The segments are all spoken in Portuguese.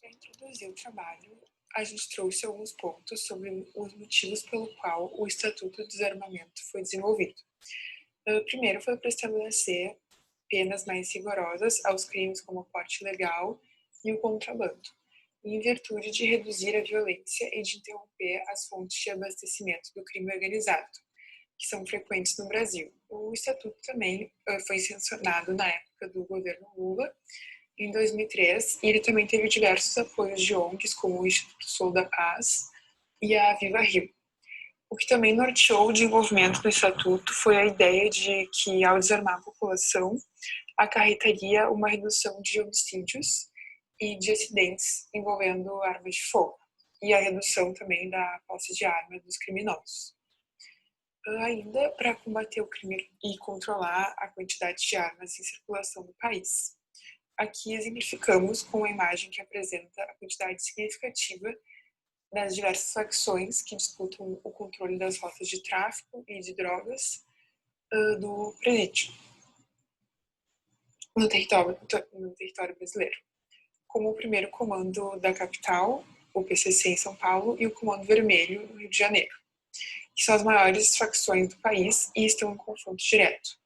Para introduzir o trabalho, a gente trouxe alguns pontos sobre os motivos pelo qual o Estatuto do Desarmamento foi desenvolvido. Primeiro foi para estabelecer penas mais rigorosas aos crimes como o porte ilegal e o contrabando, em virtude de reduzir a violência e de interromper as fontes de abastecimento do crime organizado, que são frequentes no Brasil. O Estatuto também foi sancionado na época do governo Lula, em 2003, e ele também teve diversos apoios de ONGs, como o Instituto Sou da Paz e a Viva Rio. O que também norteou o desenvolvimento do Estatuto foi a ideia de que, ao desarmar a população, acarretaria uma redução de homicídios e de acidentes envolvendo armas de fogo, e a redução também da posse de armas dos criminosos. Ainda para combater o crime e controlar a quantidade de armas em circulação no país. Aqui exemplificamos com a imagem que apresenta a quantidade significativa das diversas facções que disputam o controle das rotas de tráfico e de drogas do presídio no território brasileiro, como o primeiro comando da capital, o PCC em São Paulo, e o Comando Vermelho no Rio de Janeiro, que são as maiores facções do país e estão em confronto direto.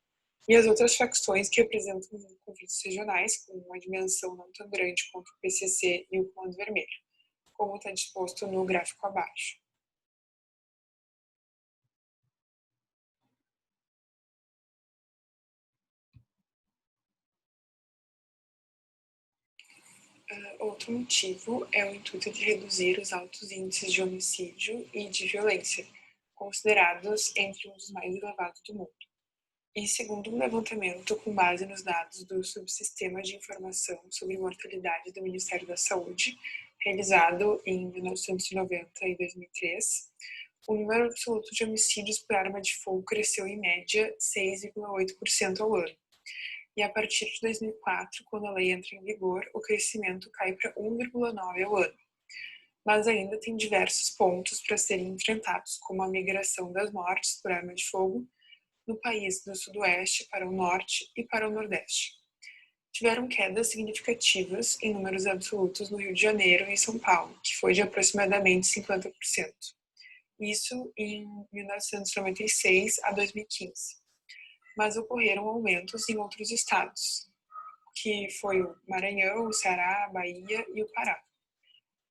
E as outras facções que representam conflitos regionais, com uma dimensão não tão grande quanto o PCC e o Comando Vermelho, como está disposto no gráfico abaixo. Outro motivo é o intuito de reduzir os altos índices de homicídio e de violência, considerados entre um dos mais elevados do mundo. E segundo um levantamento com base nos dados do Subsistema de Informação sobre Mortalidade do Ministério da Saúde, realizado em 1990 e 2003, o número absoluto de homicídios por arma de fogo cresceu em média 6,8% ao ano. E a partir de 2004, quando a lei entra em vigor, o crescimento cai para 1,9% ao ano. Mas ainda tem diversos pontos para serem enfrentados, como a migração das mortes por arma de fogo no país do Sudoeste para o Norte e para o Nordeste. Tiveram quedas significativas em números absolutos no Rio de Janeiro e São Paulo, que foi de aproximadamente 50%. Isso em 1996 a 2015. Mas ocorreram aumentos em outros estados, que foi o Maranhão, o Ceará, a Bahia e o Pará.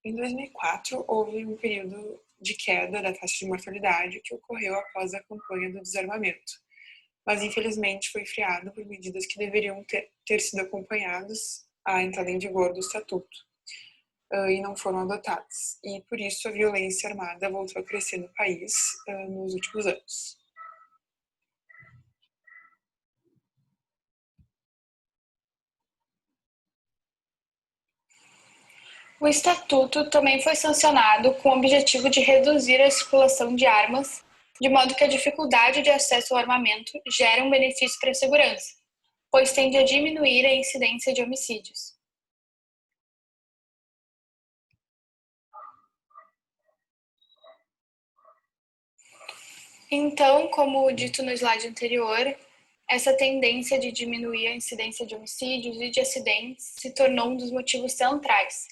Em 2004, houve um período de queda da taxa de mortalidade que ocorreu após a campanha do desarmamento, mas infelizmente foi freado por medidas que deveriam ter sido acompanhadas à entrada em vigor do Estatuto e não foram adotadas. E por isso a violência armada voltou a crescer no país nos últimos anos. O Estatuto também foi sancionado com o objetivo de reduzir a circulação de armas, de modo que a dificuldade de acesso ao armamento gera um benefício para a segurança, pois tende a diminuir a incidência de homicídios. Então, como dito no slide anterior, essa tendência de diminuir a incidência de homicídios e de acidentes se tornou um dos motivos centrais,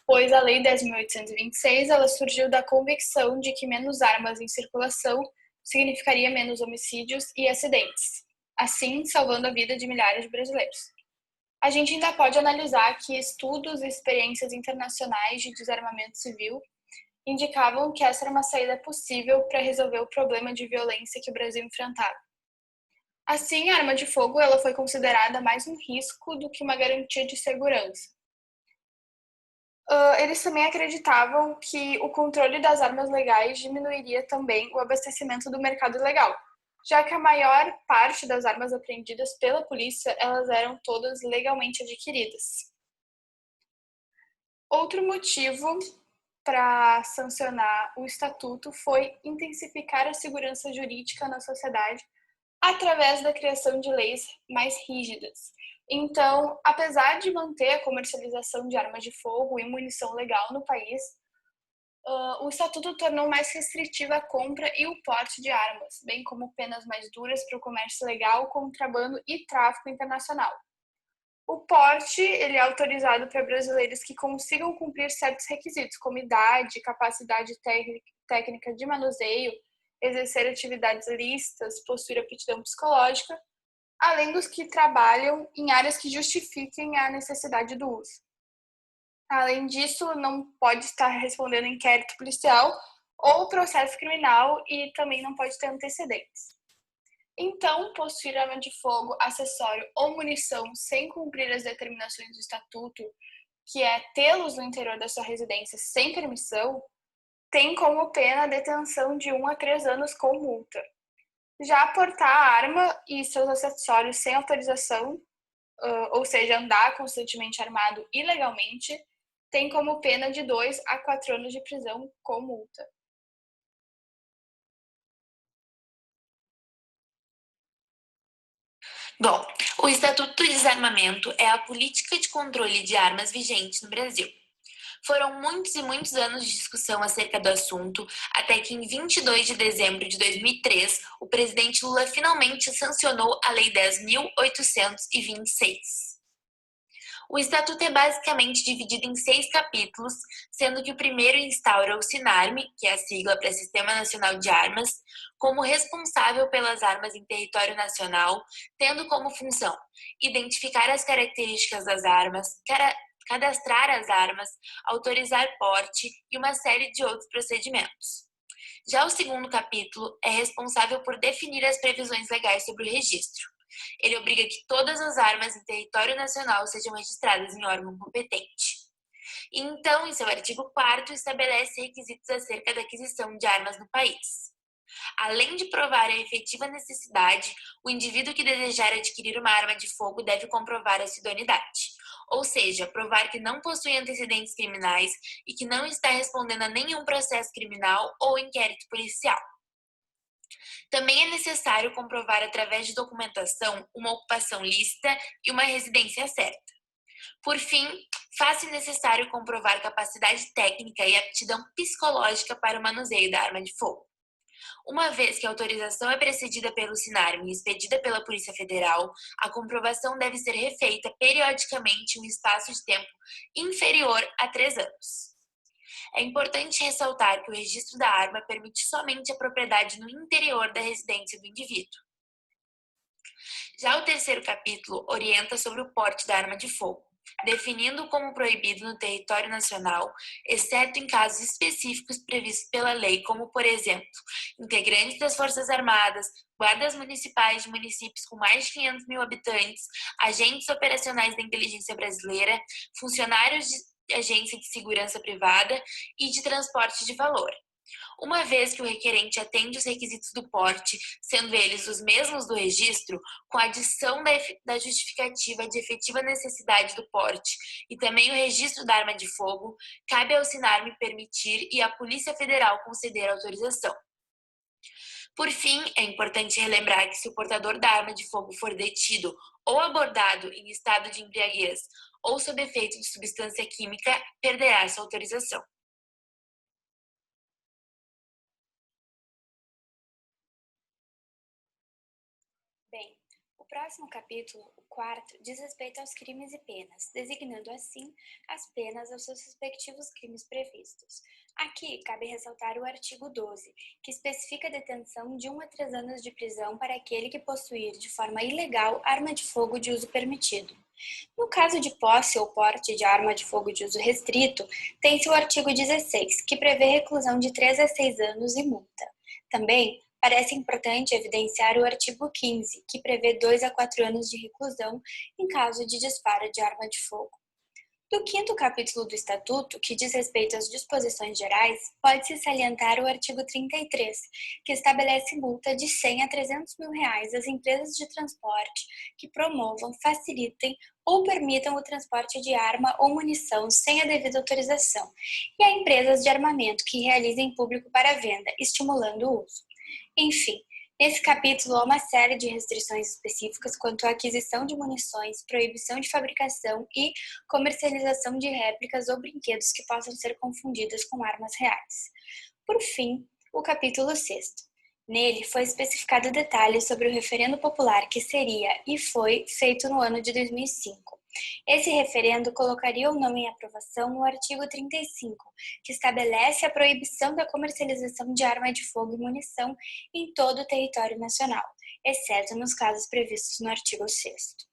pois a Lei 10.826 ela surgiu da convicção de que menos armas em circulação significaria menos homicídios e acidentes, assim salvando a vida de milhares de brasileiros. A gente ainda pode analisar que estudos e experiências internacionais de desarmamento civil indicavam que essa era uma saída possível para resolver o problema de violência que o Brasil enfrentava. Assim, a arma de fogo ela foi considerada mais um risco do que uma garantia de segurança. Eles também acreditavam que o controle das armas legais diminuiria também o abastecimento do mercado ilegal, já que a maior parte das armas apreendidas pela polícia elas eram todas legalmente adquiridas. Outro motivo para sancionar o Estatuto foi intensificar a segurança jurídica na sociedade através da criação de leis mais rígidas. Então, apesar de manter a comercialização de armas de fogo e munição legal no país, o Estatuto tornou mais restritiva a compra e o porte de armas, bem como penas mais duras para o comércio ilegal, contrabando e tráfico internacional. O porte ele é autorizado para brasileiros que consigam cumprir certos requisitos, como idade, capacidade técnica de manuseio, exercer atividades lícitas, possuir aptidão psicológica, além dos que trabalham em áreas que justifiquem a necessidade do uso. Além disso, não pode estar respondendo inquérito policial ou processo criminal e também não pode ter antecedentes. Então, possuir arma de fogo, acessório ou munição sem cumprir as determinações do estatuto, que é tê-los no interior da sua residência sem permissão, tem como pena a detenção de 1 a 3 anos com multa. Já portar a arma e seus acessórios sem autorização, ou seja, andar constantemente armado ilegalmente, tem como pena de 2 a 4 anos de prisão com multa. Bom, o Estatuto do Desarmamento é a política de controle de armas vigente no Brasil. Foram muitos e muitos anos de discussão acerca do assunto, até que em 22 de dezembro de 2003, o presidente Lula finalmente sancionou a Lei 10.826. O Estatuto é basicamente dividido em 6 capítulos, sendo que o primeiro instaura o SINARME, que é a sigla para Sistema Nacional de Armas, como responsável pelas armas em território nacional, tendo como função identificar as características das armas, cadastrar as armas, autorizar porte e uma série de outros procedimentos. Já o segundo capítulo é responsável por definir as previsões legais sobre o registro. Ele obriga que todas as armas em território nacional sejam registradas em órgão competente. E então, em seu artigo 4º, estabelece requisitos acerca da aquisição de armas no país. Além de provar a efetiva necessidade, o indivíduo que desejar adquirir uma arma de fogo deve comprovar a sua idoneidade, ou seja, provar que não possui antecedentes criminais e que não está respondendo a nenhum processo criminal ou inquérito policial. Também é necessário comprovar através de documentação uma ocupação lícita e uma residência certa. Por fim, faz-se necessário comprovar capacidade técnica e aptidão psicológica para o manuseio da arma de fogo. Uma vez que a autorização é precedida pelo SINARME e expedida pela Polícia Federal, a comprovação deve ser refeita periodicamente em um espaço de tempo inferior a 3 anos. É importante ressaltar que o registro da arma permite somente a propriedade no interior da residência do indivíduo. Já o terceiro capítulo orienta sobre o porte da arma de fogo, definindo como proibido no território nacional, exceto em casos específicos previstos pela lei, como, por exemplo, integrantes das Forças Armadas, guardas municipais de municípios com mais de 500 mil habitantes, agentes operacionais da inteligência brasileira, funcionários de agência de segurança privada e de transporte de valor. Uma vez que o requerente atende os requisitos do porte, sendo eles os mesmos do registro, com a adição da justificativa de efetiva necessidade do porte e também o registro da arma de fogo, cabe ao SINARME permitir e à Polícia Federal conceder a autorização. Por fim, é importante relembrar que se o portador da arma de fogo for detido ou abordado em estado de embriaguez ou sob efeito de substância química, perderá sua autorização. Bem, o próximo capítulo, o 4º, diz respeito aos crimes e penas, designando assim as penas aos seus respectivos crimes previstos. Aqui cabe ressaltar o artigo 12, que especifica a detenção de 1 a 3 anos de prisão para aquele que possuir de forma ilegal arma de fogo de uso permitido. No caso de posse ou porte de arma de fogo de uso restrito, tem-se o artigo 16, que prevê reclusão de 3 a 6 anos e multa. Também parece importante evidenciar o artigo 15, que prevê 2 a 4 anos de reclusão em caso de disparo de arma de fogo. Do 5º capítulo do Estatuto, que diz respeito às disposições gerais, pode-se salientar o artigo 33, que estabelece multa de 100 a 300 mil reais às empresas de transporte que promovam, facilitem ou permitam o transporte de arma ou munição sem a devida autorização, e a empresas de armamento que realizem público para venda, estimulando o uso. Enfim, nesse capítulo há uma série de restrições específicas quanto à aquisição de munições, proibição de fabricação e comercialização de réplicas ou brinquedos que possam ser confundidas com armas reais. Por fim, o capítulo 6º. Nele foi especificado detalhes sobre o referendo popular que seria e foi feito no ano de 2005. Esse referendo colocaria ou não em aprovação o artigo 35, que estabelece a proibição da comercialização de arma de fogo e munição em todo o território nacional, exceto nos casos previstos no artigo 6º.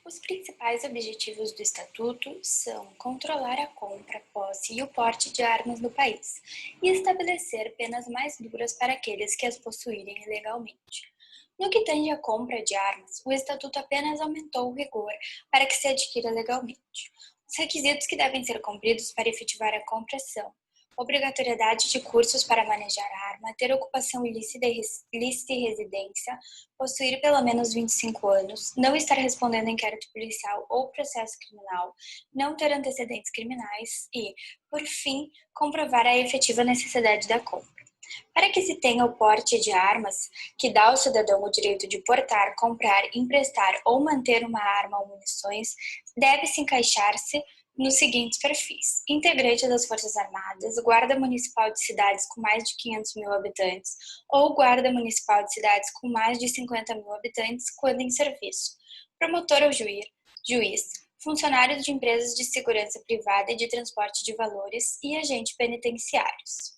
Os principais objetivos do Estatuto são controlar a compra, posse e o porte de armas no país e estabelecer penas mais duras para aqueles que as possuírem ilegalmente. No que tange à compra de armas, o Estatuto apenas aumentou o rigor para que se adquira legalmente. Os requisitos que devem ser cumpridos para efetivar a compra são obrigatoriedade de cursos para manejar a arma, ter ocupação ilícita e residência, possuir pelo menos 25 anos, não estar respondendo a inquérito policial ou processo criminal, não ter antecedentes criminais e, por fim, comprovar a efetiva necessidade da compra. Para que se tenha o porte de armas, que dá ao cidadão o direito de portar, comprar, emprestar ou manter uma arma ou munições, deve-se encaixar-se nos seguintes perfis: integrante das Forças Armadas, Guarda Municipal de cidades com mais de 500 mil habitantes ou Guarda Municipal de cidades com mais de 50 mil habitantes quando em serviço, promotor ou juiz, funcionários de empresas de segurança privada e de transporte de valores e agentes penitenciários.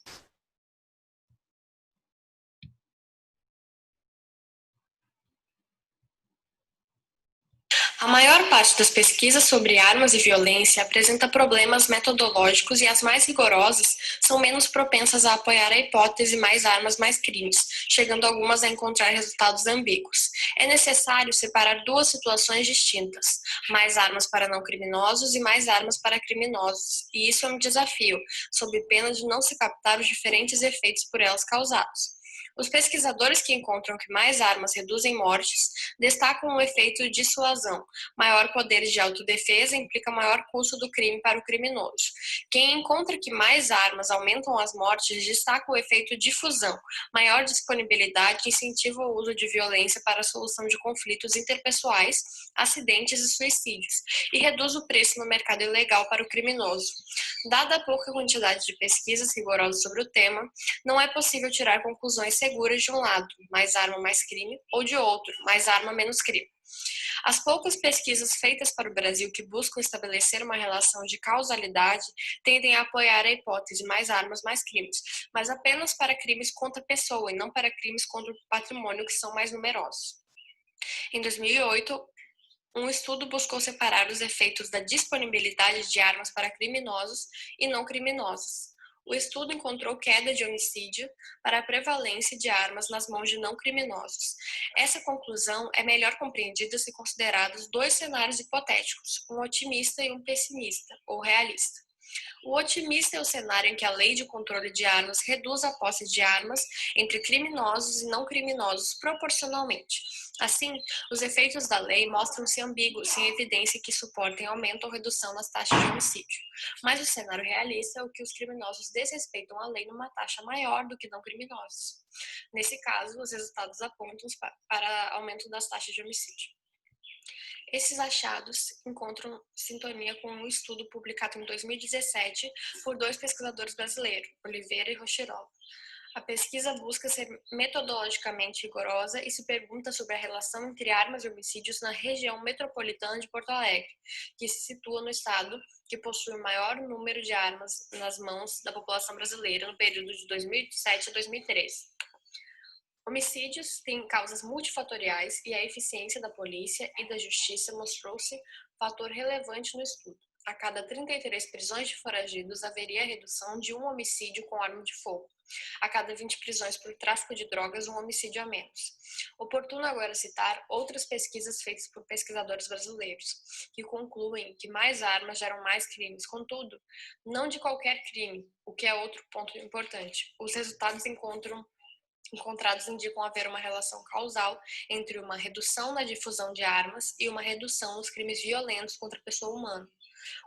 A maior parte das pesquisas sobre armas e violência apresenta problemas metodológicos e as mais rigorosas são menos propensas a apoiar a hipótese mais armas, mais crimes, chegando algumas a encontrar resultados ambíguos. É necessário separar duas situações distintas: mais armas para não criminosos e mais armas para criminosos, e isso é um desafio, sob pena de não se captar os diferentes efeitos por elas causados. Os pesquisadores que encontram que mais armas reduzem mortes destacam o efeito de dissuasão. Maior poder de autodefesa implica maior custo do crime para o criminoso. Quem encontra que mais armas aumentam as mortes destaca o efeito difusão. Maior disponibilidade incentiva o uso de violência para a solução de conflitos interpessoais, acidentes e suicídios, e reduz o preço no mercado ilegal para o criminoso. Dada a pouca quantidade de pesquisas rigorosas sobre o tema, não é possível tirar conclusões seguras de um lado, mais arma, mais crime, ou de outro, mais arma, menos crime. As poucas pesquisas feitas para o Brasil que buscam estabelecer uma relação de causalidade tendem a apoiar a hipótese mais armas, mais crimes, mas apenas para crimes contra a pessoa e não para crimes contra o patrimônio, que são mais numerosos. Em 2008, um estudo buscou separar os efeitos da disponibilidade de armas para criminosos e não criminosos. O estudo encontrou queda de homicídio para a prevalência de armas nas mãos de não criminosos. Essa conclusão é melhor compreendida se considerados dois cenários hipotéticos, um otimista e um pessimista, ou realista. O otimista é o cenário em que a lei de controle de armas reduz a posse de armas entre criminosos e não criminosos proporcionalmente. Assim, os efeitos da lei mostram-se ambíguos, sem evidência que suportem aumento ou redução nas taxas de homicídio. Mas o cenário realista é o que os criminosos desrespeitam a lei numa taxa maior do que não criminosos. Nesse caso, os resultados apontam para aumento das taxas de homicídio. Esses achados encontram sintonia com um estudo publicado em 2017 por dois pesquisadores brasileiros, Oliveira e Rocherol. A pesquisa busca ser metodologicamente rigorosa e se pergunta sobre a relação entre armas e homicídios na região metropolitana de Porto Alegre, que se situa no estado que possui o maior número de armas nas mãos da população brasileira no período de 2007 a 2013. Homicídios têm causas multifatoriais e a eficiência da polícia e da justiça mostrou-se fator relevante no estudo. A cada 33 prisões de foragidos haveria a redução de um homicídio com arma de fogo. A cada 20 prisões por tráfico de drogas, um homicídio a menos. Oportuno agora citar outras pesquisas feitas por pesquisadores brasileiros, que concluem que mais armas geram mais crimes. Contudo, não de qualquer crime, o que é outro ponto importante. Os resultados encontrados indicam haver uma relação causal entre uma redução na difusão de armas e uma redução nos crimes violentos contra a pessoa humana.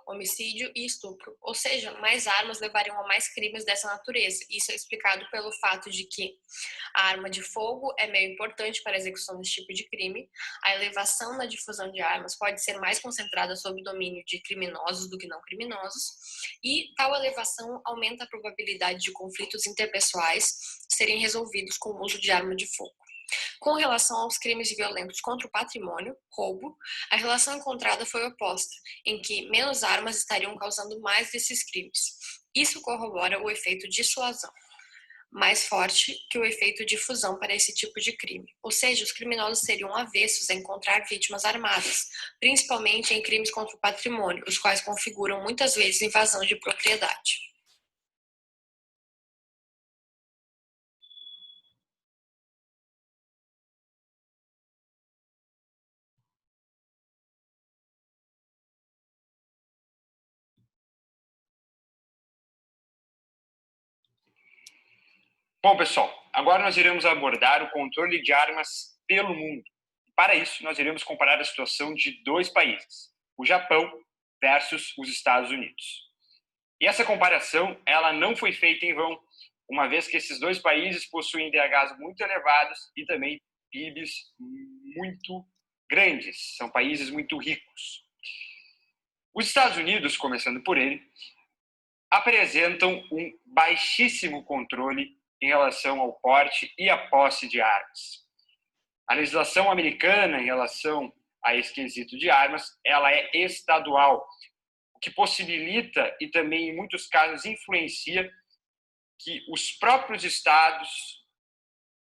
homicídio e estupro. Ou seja, mais armas levariam a mais crimes dessa natureza. Isso é explicado pelo fato de que a arma de fogo é meio importante para a execução desse tipo de crime. A elevação na difusão de armas pode ser mais concentrada sob o domínio de criminosos do que não criminosos, e tal elevação aumenta a probabilidade de conflitos interpessoais serem resolvidos com o uso de arma de fogo. Com relação aos crimes violentos contra o patrimônio, roubo, a relação encontrada foi oposta, em que menos armas estariam causando mais desses crimes. Isso corrobora o efeito dissuasão, mais forte que o efeito difusão para esse tipo de crime. Ou seja, os criminosos seriam avessos a encontrar vítimas armadas, principalmente em crimes contra o patrimônio, os quais configuram muitas vezes invasão de propriedade. Bom, pessoal, agora nós iremos abordar o controle de armas pelo mundo. Para isso, nós iremos comparar a situação de dois países, o Japão versus os Estados Unidos. E essa comparação, ela não foi feita em vão, uma vez que esses dois países possuem IDHs muito elevados e também PIBs muito grandes, são países muito ricos. Os Estados Unidos, começando por ele, apresentam um baixíssimo controle em relação ao porte e à posse de armas. A legislação americana em relação a esse quesito de armas, ela é estadual, o que possibilita e também em muitos casos influencia que os próprios estados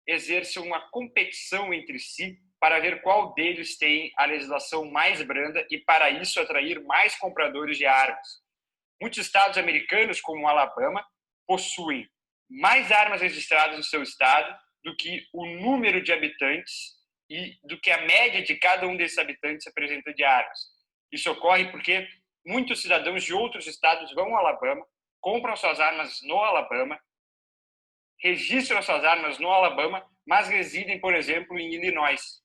exerçam uma competição entre si para ver qual deles tem a legislação mais branda e para isso atrair mais compradores de armas. Muitos estados americanos, como o Alabama, possuem mais armas registradas no seu estado do que o número de habitantes e do que a média de cada um desses habitantes apresenta de armas. Isso ocorre porque muitos cidadãos de outros estados vão ao Alabama, compram suas armas no Alabama, registram suas armas no Alabama, mas residem, por exemplo, em Illinois.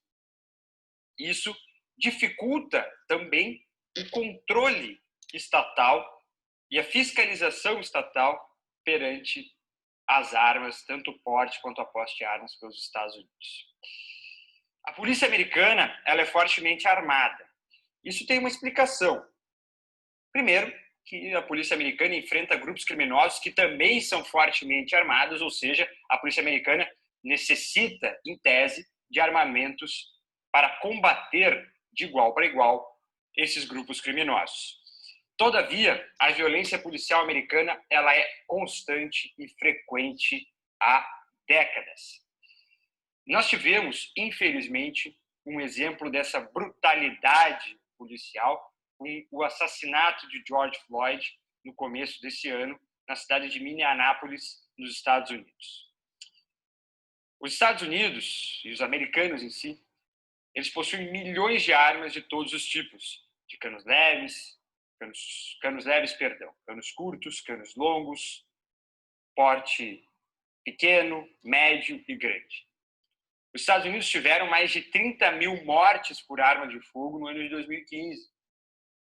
Isso dificulta também o controle estatal e a fiscalização estatal perante as armas, tanto o porte quanto a posse de armas pelos Estados Unidos. A polícia americana, ela é fortemente armada. Isso tem uma explicação. Primeiro, que a polícia americana enfrenta grupos criminosos que também são fortemente armados, ou seja, a polícia americana necessita, em tese, de armamentos para combater de igual para igual esses grupos criminosos. Todavia, a violência policial americana ela é constante e frequente há décadas. Nós tivemos, infelizmente, um exemplo dessa brutalidade policial, com o assassinato de George Floyd no começo desse ano, na cidade de Minneapolis, nos Estados Unidos. Os Estados Unidos e os americanos em si, eles possuem milhões de armas de todos os tipos, de canos curtos, canos longos, porte pequeno, médio e grande. Os Estados Unidos tiveram mais de 30 mil mortes por arma de fogo no ano de 2015.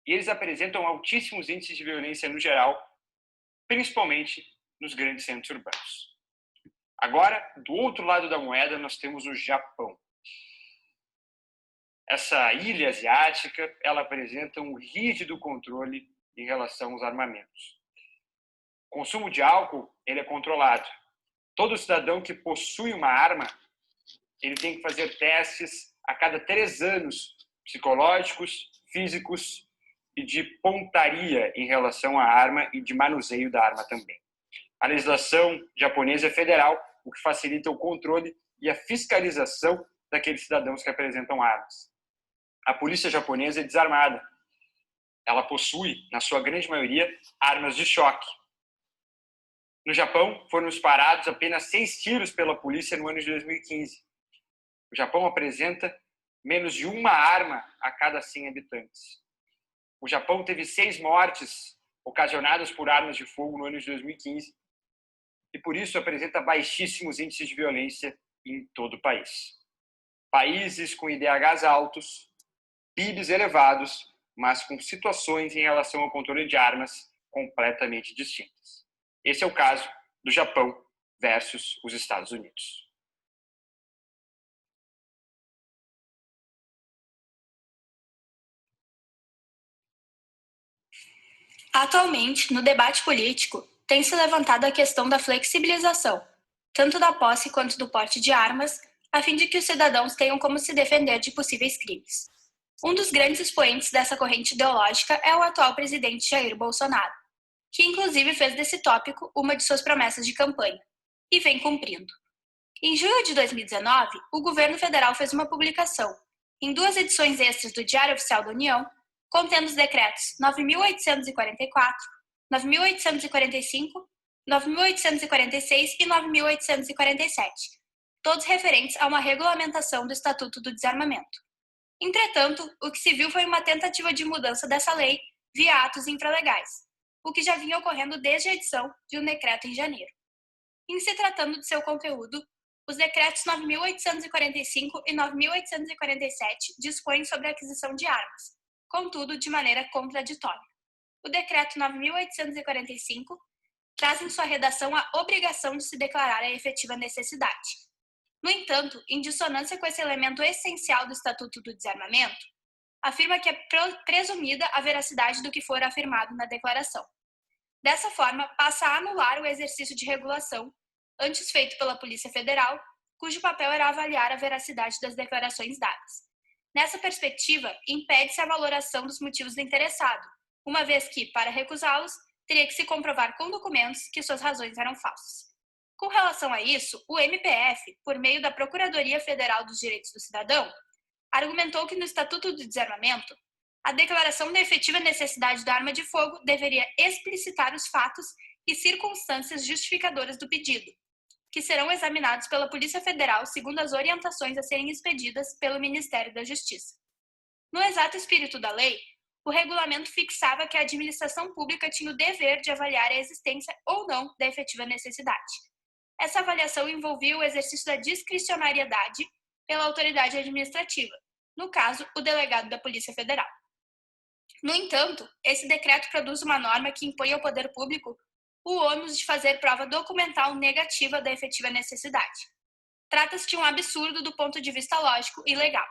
E eles apresentam altíssimos índices de violência no geral, principalmente nos grandes centros urbanos. Agora, do outro lado da moeda, nós temos o Japão. Essa ilha asiática, ela apresenta um rígido controle em relação aos armamentos. O consumo de álcool, ele é controlado. Todo cidadão que possui uma arma, ele tem que fazer testes a cada 3 anos, psicológicos, físicos e de pontaria em relação à arma e de manuseio da arma também. A legislação japonesa é federal, o que facilita o controle e a fiscalização daqueles cidadãos que apresentam armas. A polícia japonesa é desarmada. Ela possui, na sua grande maioria, armas de choque. No Japão, foram disparados apenas 6 tiros pela polícia no ano de 2015. O Japão apresenta menos de uma arma a cada 100 habitantes. O Japão teve 6 mortes ocasionadas por armas de fogo no ano de 2015 e, por isso, apresenta baixíssimos índices de violência em todo o país. Países com IDHs altos, PIBs elevados, mas com situações em relação ao controle de armas completamente distintas. Esse é o caso do Japão versus os Estados Unidos. Atualmente, no debate político, tem se levantado a questão da flexibilização, tanto da posse quanto do porte de armas, a fim de que os cidadãos tenham como se defender de possíveis crimes. Um dos grandes expoentes dessa corrente ideológica é o atual presidente Jair Bolsonaro, que inclusive fez desse tópico uma de suas promessas de campanha, e vem cumprindo. Em julho de 2019, o governo federal fez uma publicação, em 2 edições extras do Diário Oficial da União, contendo os decretos 9.844, 9.845, 9.846 e 9.847, todos referentes a uma regulamentação do Estatuto do Desarmamento. Entretanto, o que se viu foi uma tentativa de mudança dessa lei via atos infralegais, o que já vinha ocorrendo desde a edição de um decreto em janeiro. Em se tratando de seu conteúdo, os decretos 9.845 e 9.847 dispõem sobre a aquisição de armas, contudo, de maneira contraditória. O decreto 9.845 traz em sua redação a obrigação de se declarar a efetiva necessidade. No entanto, em dissonância com esse elemento essencial do Estatuto do Desarmamento, afirma que é presumida a veracidade do que for afirmado na declaração. Dessa forma, passa a anular o exercício de regulação, antes feito pela Polícia Federal, cujo papel era avaliar a veracidade das declarações dadas. Nessa perspectiva, impede-se a valoração dos motivos do interessado, uma vez que, para recusá-los, teria que se comprovar com documentos que suas razões eram falsas. Com relação a isso, o MPF, por meio da Procuradoria Federal dos Direitos do Cidadão, argumentou que no Estatuto do Desarmamento, a declaração da efetiva necessidade da arma de fogo deveria explicitar os fatos e circunstâncias justificadoras do pedido, que serão examinados pela Polícia Federal segundo as orientações a serem expedidas pelo Ministério da Justiça. No exato espírito da lei, o regulamento fixava que a administração pública tinha o dever de avaliar a existência ou não da efetiva necessidade. Essa avaliação envolvia o exercício da discricionariedade pela autoridade administrativa, no caso, o delegado da Polícia Federal. No entanto, esse decreto produz uma norma que impõe ao poder público o ônus de fazer prova documental negativa da efetiva necessidade. Trata-se de um absurdo do ponto de vista lógico e legal.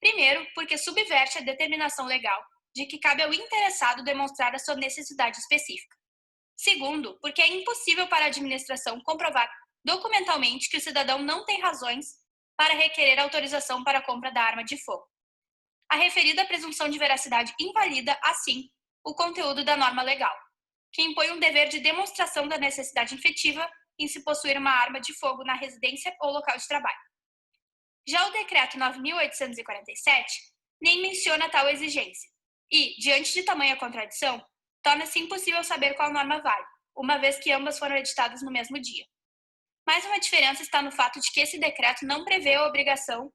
Primeiro, porque subverte a determinação legal de que cabe ao interessado demonstrar a sua necessidade específica. Segundo, porque é impossível para a administração comprovar documentalmente que o cidadão não tem razões para requerer autorização para a compra da arma de fogo. A referida presunção de veracidade invalida, assim, o conteúdo da norma legal, que impõe um dever de demonstração da necessidade efetiva em se possuir uma arma de fogo na residência ou local de trabalho. Já o Decreto 9.847 nem menciona tal exigência e, diante de tamanha contradição, torna-se impossível saber qual norma vale, uma vez que ambas foram editadas no mesmo dia. Mais uma diferença está no fato de que esse decreto não prevê a obrigação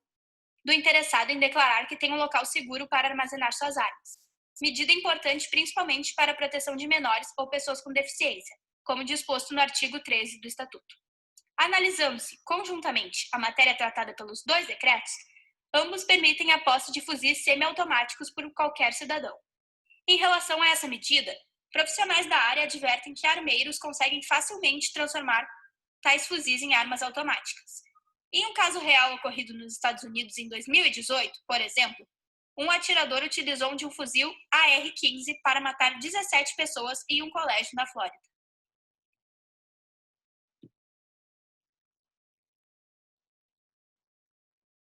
do interessado em declarar que tem um local seguro para armazenar suas armas, medida importante principalmente para a proteção de menores ou pessoas com deficiência, como disposto no artigo 13 do Estatuto. Analisando-se conjuntamente a matéria tratada pelos 2 decretos, ambos permitem a posse de fuzis semiautomáticos por qualquer cidadão. Em relação a essa medida, profissionais da área advertem que armeiros conseguem facilmente transformar tais fuzis em armas automáticas. Em um caso real ocorrido nos Estados Unidos em 2018, por exemplo, um atirador utilizou de um fuzil AR-15 para matar 17 pessoas em um colégio na Flórida.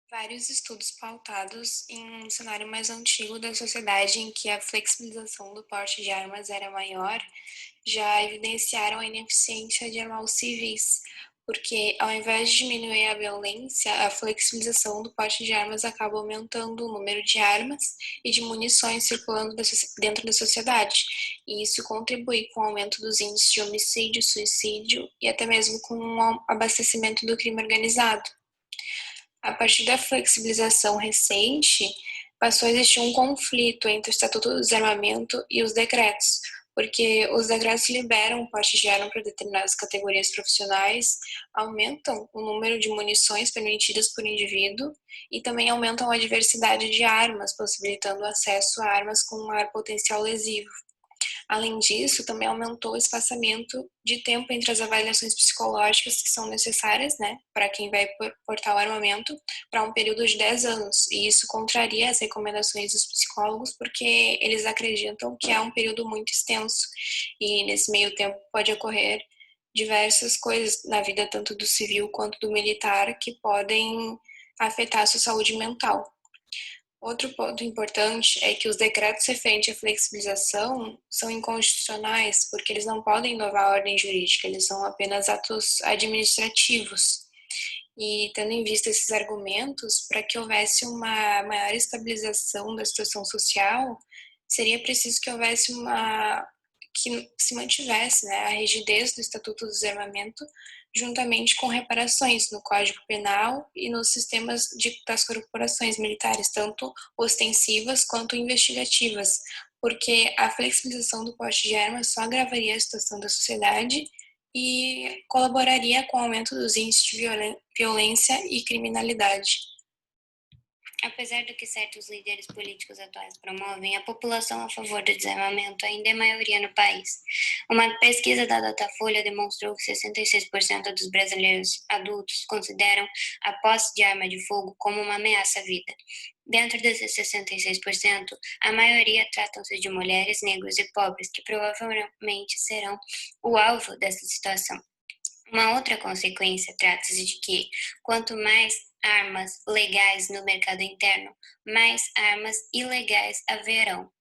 Vários estudos pautados em um cenário mais antigo da sociedade em que a flexibilização do porte de armas era maior, já evidenciaram a ineficiência de armar os civis, porque ao invés de diminuir a violência, a flexibilização do porte de armas acaba aumentando o número de armas e de munições circulando dentro da sociedade, e isso contribui com o aumento dos índices de homicídio, suicídio e até mesmo com o abastecimento do crime organizado. A partir da flexibilização recente, passou a existir um conflito entre o Estatuto do Desarmamento e os decretos, porque os decretos liberam o porte de arma para determinadas categorias profissionais, aumentam o número de munições permitidas por indivíduo e também aumentam a diversidade de armas, possibilitando acesso a armas com maior potencial lesivo. Além disso, também aumentou o espaçamento de tempo entre as avaliações psicológicas que são necessárias, né, para quem vai portar o armamento, para um período de 10 anos. E isso contraria as recomendações dos psicólogos, porque eles acreditam que é um período muito extenso. E nesse meio tempo pode ocorrer diversas coisas na vida, tanto do civil quanto do militar, que podem afetar a sua saúde mental. Outro ponto importante é que os decretos referentes à flexibilização são inconstitucionais, porque eles não podem inovar a ordem jurídica, eles são apenas atos administrativos. E tendo em vista esses argumentos, para que houvesse uma maior estabilização da situação social, seria preciso que houvesse que se mantivesse, né, a rigidez do Estatuto do Desarmamento, juntamente com reparações no Código Penal e nos sistemas das corporações militares, tanto ostensivas quanto investigativas, porque a flexibilização do porte de armas só agravaria a situação da sociedade e colaboraria com o aumento dos índices de violência e criminalidade. Apesar do que certos líderes políticos atuais promovem, a população a favor do desarmamento ainda é maioria no país. Uma pesquisa da Datafolha demonstrou que 66% dos brasileiros adultos consideram a posse de arma de fogo como uma ameaça à vida. Dentro desses 66%, a maioria tratam-se de mulheres, negros e pobres, que provavelmente serão o alvo dessa situação. Uma outra consequência trata-se de que, quanto mais armas legais no mercado interno, mais armas ilegais haverão.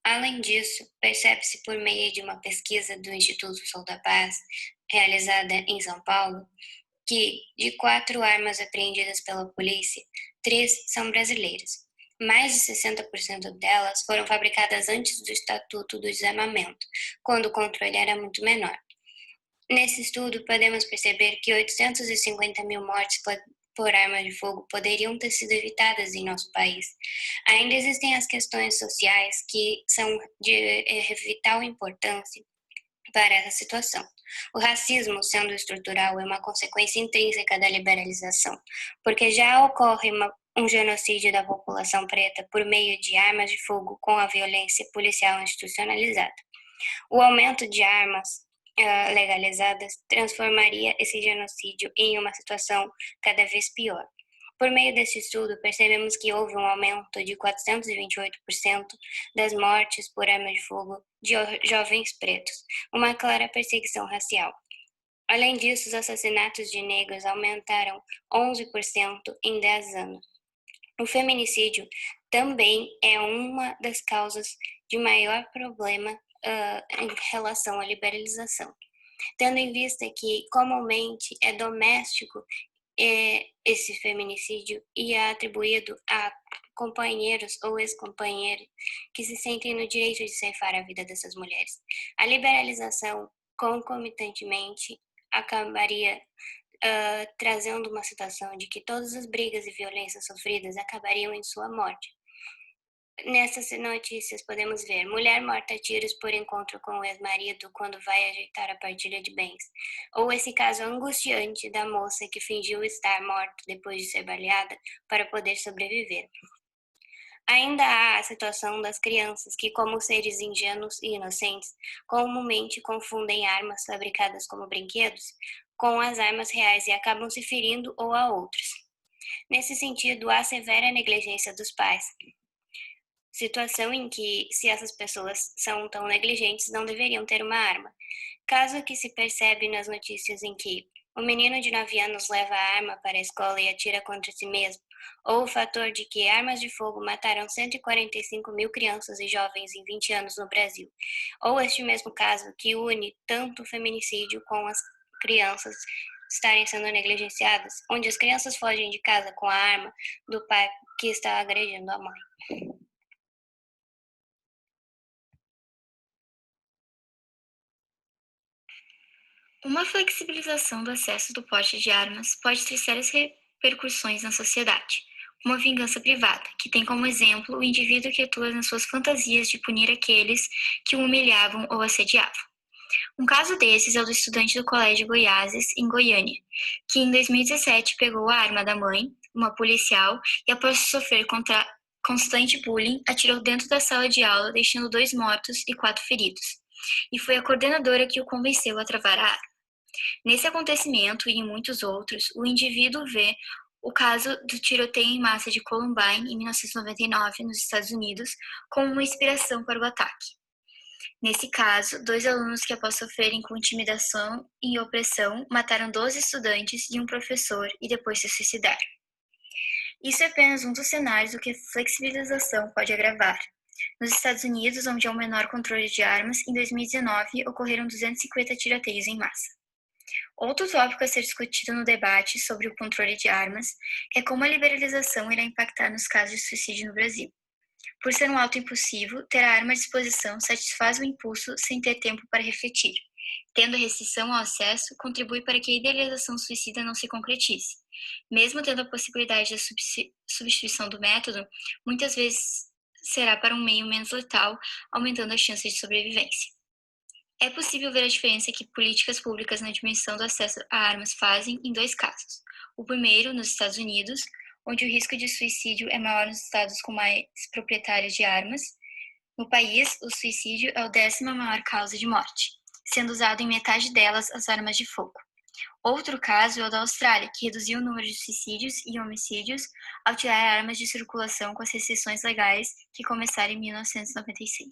Além disso, percebe-se por meio de uma pesquisa do Instituto Sol da Paz, realizada em São Paulo, que de 4 armas apreendidas pela polícia, 3 são brasileiras. Mais de 60% delas foram fabricadas antes do Estatuto do Desarmamento, quando o controle era muito menor. Nesse estudo, podemos perceber que 850 mil mortes por arma de fogo poderiam ter sido evitadas em nosso país. Ainda existem as questões sociais que são de vital importância para essa situação. O racismo, sendo estrutural, é uma consequência intrínseca da liberalização, porque já ocorre um genocídio da população preta por meio de armas de fogo com a violência policial institucionalizada. O aumento de armas legalizadas transformaria esse genocídio em uma situação cada vez pior. Por meio desse estudo, percebemos que houve um aumento de 428% das mortes por arma de fogo de jovens pretos, uma clara perseguição racial. Além disso, os assassinatos de negros aumentaram 11% em 10 anos. O feminicídio também é uma das causas de maior problema em relação à liberalização, tendo em vista que comumente é doméstico esse feminicídio e é atribuído a companheiros ou ex-companheiros que se sentem no direito de ceifar a vida dessas mulheres. A liberalização, concomitantemente, acabaria trazendo uma situação de que todas as brigas e violências sofridas acabariam em sua morte. Nessas notícias podemos ver mulher morta a tiros por encontro com o ex-marido quando vai ajeitar a partilha de bens. Ou esse caso angustiante da moça que fingiu estar morta depois de ser baleada para poder sobreviver. Ainda há a situação das crianças que, como seres ingênuos e inocentes, comumente confundem armas fabricadas como brinquedos com as armas reais e acabam se ferindo ou a outros. Nesse sentido, há severa negligência dos pais. Situação em que, se essas pessoas são tão negligentes, não deveriam ter uma arma. Caso que se percebe nas notícias em que o menino de 9 anos leva a arma para a escola e atira contra si mesmo, ou o fator de que armas de fogo mataram 145 mil crianças e jovens em 20 anos no Brasil, ou este mesmo caso que une tanto o feminicídio com as crianças estarem sendo negligenciadas, onde as crianças fogem de casa com a arma do pai que está agredindo a mãe. Uma flexibilização do acesso do porte de armas pode ter sérias repercussões na sociedade, uma vingança privada, que tem como exemplo o indivíduo que atua nas suas fantasias de punir aqueles que o humilhavam ou assediavam. Um caso desses é o do estudante do Colégio Goiáses, em Goiânia, que em 2017 pegou a arma da mãe, uma policial, e após sofrer constante bullying, atirou dentro da sala de aula, deixando 2 mortos e 4 feridos. E foi a coordenadora que o convenceu a travar a arma. Nesse acontecimento e em muitos outros, o indivíduo vê o caso do tiroteio em massa de Columbine, em 1999, nos Estados Unidos, como uma inspiração para o ataque. Nesse caso, 2 alunos que, após sofrerem com intimidação e opressão, mataram 12 estudantes e um professor e depois se suicidaram. Isso é apenas um dos cenários do que a flexibilização pode agravar. Nos Estados Unidos, onde há um menor controle de armas, em 2019 ocorreram 250 tiroteios em massa. Outro tópico a ser discutido no debate sobre o controle de armas é como a liberalização irá impactar nos casos de suicídio no Brasil. Por ser um ato impulsivo, ter a arma à disposição satisfaz o impulso sem ter tempo para refletir. Tendo a restrição ao acesso, contribui para que a idealização suicida não se concretize. Mesmo tendo a possibilidade da substituição do método, muitas vezes será para um meio menos letal, aumentando as chances de sobrevivência. É possível ver a diferença que políticas públicas na dimensão do acesso a armas fazem em 2 casos. O primeiro, nos Estados Unidos, onde o risco de suicídio é maior nos estados com mais proprietários de armas. No país, o suicídio é a 10ª maior causa de morte, sendo usado em metade delas as armas de fogo. Outro caso é o da Austrália, que reduziu o número de suicídios e homicídios ao tirar armas de circulação com as restrições legais que começaram em 1996.